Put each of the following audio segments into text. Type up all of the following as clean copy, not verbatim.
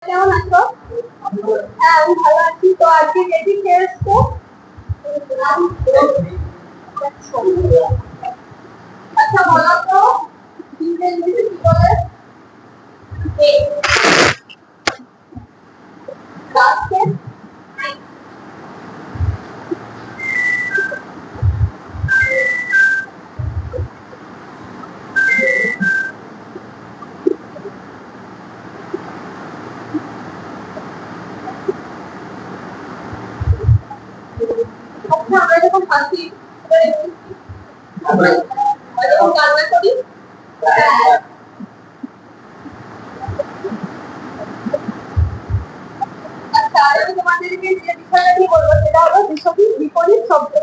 কেমন আছো? হ্যাঁ, আমি ভালো আছি। তো আজকে রেডি খেয়ে এসছো? আচ্ছা বলো তো, ইংরেজিতে কি বলে? গাছকে আচ্ছা, আমরা যখন হাসি আমরা যখন কান্না করি, হ্যাঁ। আচ্ছা, আর আমি তোমাদেরকে যে বিষয়টা নিয়ে বলবো সেটা হলো বিপরীত শব্দ।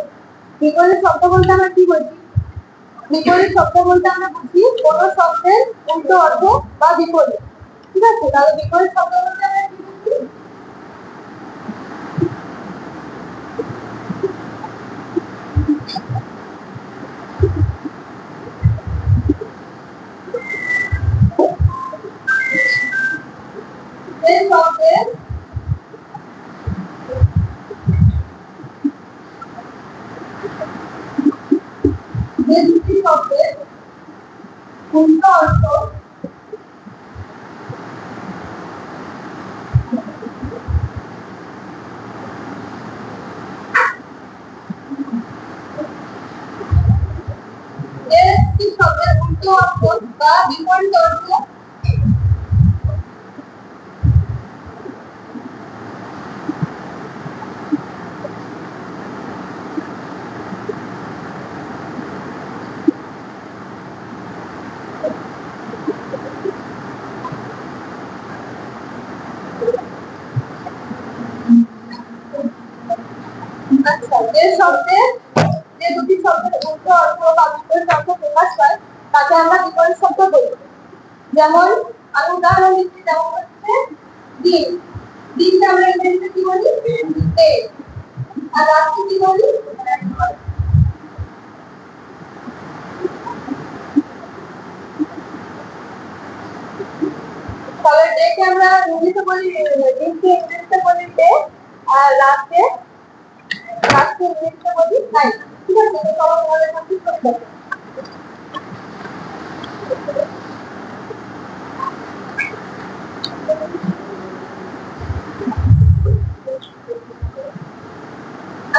বিপরীত শব্দ বলতে আমরা কি বুঝি? বিপরীত শব্দ বলতে আমরা বুঝি কোন শব্দের উল্টো অর্থ বা বিপরীত। ঠিক আছে, তাহলে বিপরীত শব্দ বলতে আমরা কি বুঝি? যে শব্দের যে দুটি শব্দের উল্টো অর্থ যে দুটি শব্দের উল্টো অর্থ বা বিপরীত অর্থ আচ্ছা, যে দুটি শব্দের উল্টো অর্থ বা বিপরীত অর্থ প্রকাশ পায় তাকে আমরা বিপরীত শব্দ বলি। যেমন আমি উদাহরণ দিচ্ছি, যেমন হচ্ছে দিন। দিনটা আমরা ইংরেজিতে কি বলি? ডে। আর রাতকে কি বলি? তাহলে ডে কে আমরা ইংরেজিতে বলি, দিনকে ইংরেজিতে বলি ডে, আর রাতকে ইংরেজিতে বলি নাইট। ঠিক আছে, তো সবাই তোমাদের মধ্যে শুনে যাবে।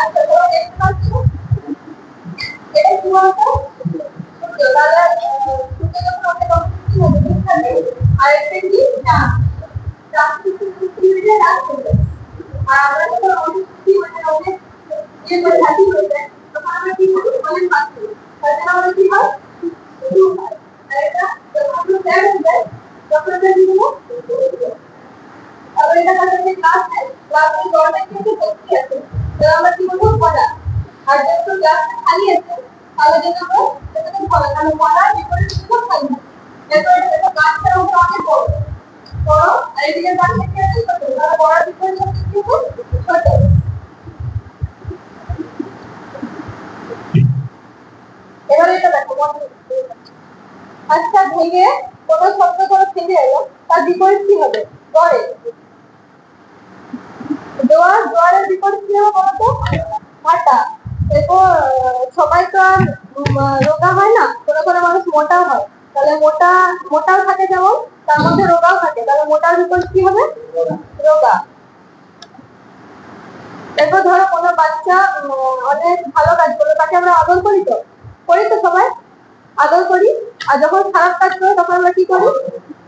আচ্ছা, তোমরা দেখতে পাচ্ছ এটা কি বলতো? তাহলে সূর্য যখন ওঠে তখন কি হবে? দিন থাকে, আর একটা কি চাঁদ। চাঁদ কি হয়ে যায়? রাত হয়ে যায়। আর আমরা যখন অনেক কি মানে অনেক ইয়ে করে থাকি হয়ে যায়, তখন আমরা কি করি? অনেক ভাত করি। তাহলে আমাদের কি হয়? শুরু হয়। আর এটা যখন আমরা ত্যাগ হয়ে যায় তখন আমরা কি করবো? আবার এটা হচ্ছে যে ক্লাসে জলটা কিন্তু ভর্তি আছে, তাহলে আমরা কি বলবো? ভরা। আর যখন গ্লাসটা খালি আছে তাহলে যেটা আমরা সেটাকে ভরা, কারণ ভরার বিপরীত ছিল খালি। এরপরে এটা গাছটার উপর অনেক বড় বড়, আর এদিকে গাছটা কি আছে? ছোট। তাহলে বড়ার বিপরীত হচ্ছে কি? ছোট। এবারে এটা দেখো আচ্ছা, ভেঙে কোন শব্দ করে ফেলে এলো, তার বিপরীত কি হবে? গড়ে। জোয়ারের বিপরীত কি হবে বলতো? ভাটা। এরপর সবাই তো আর রোগা হয় না, কোনো কোনো মানুষ মোটাও হয়। তাহলে মোটাও থাকে, যেমন তার মধ্যে রোগাও থাকে, তাহলে মোটার বিপরীত কি হবে? রোগা। এরপর ধরো কোনো বাচ্চা অনেক ভালো কাজ করলো, তাকে আমরা আদর করি তো সবাই আদর করি। আর যখন খারাপ কাজ করে তখন আমরা কি করি?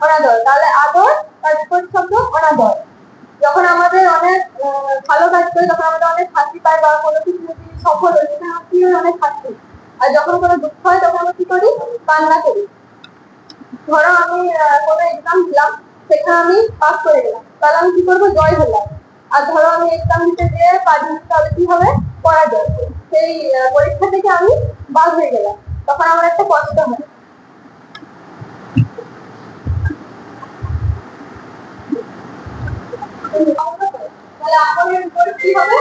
অনাদর। তাহলে আদর তার বিপরীত শব্দ অনাদর। যখন আমাদের অনেক ভালো কাজ করি তখন আমাদের অনেক হাসি পায়, বা কোনো কিছু যদি সফল হয় সেখানে আমরা কি হয়? অনেক হাসি। আর যখন কোনো দুঃখ হয় তখন আমরা কি করি? কান্না করি। ধরো আমি কোনো এক্সাম দিলাম, সেখানে আমি পাস করে গেলাম, তাহলে আমি কি করবো? জয় হলাম। আর ধরো আমি এক্সাম দিতে যেয়ে পারিনি, তাহলে কি হবে? পরাজয়। সেই পরীক্ষা থেকে আমি বাদ হয়ে গেলাম, তখন আমার একটা কষ্ট হয়। তাহলে আপনাদের বিপরীত কি হবে?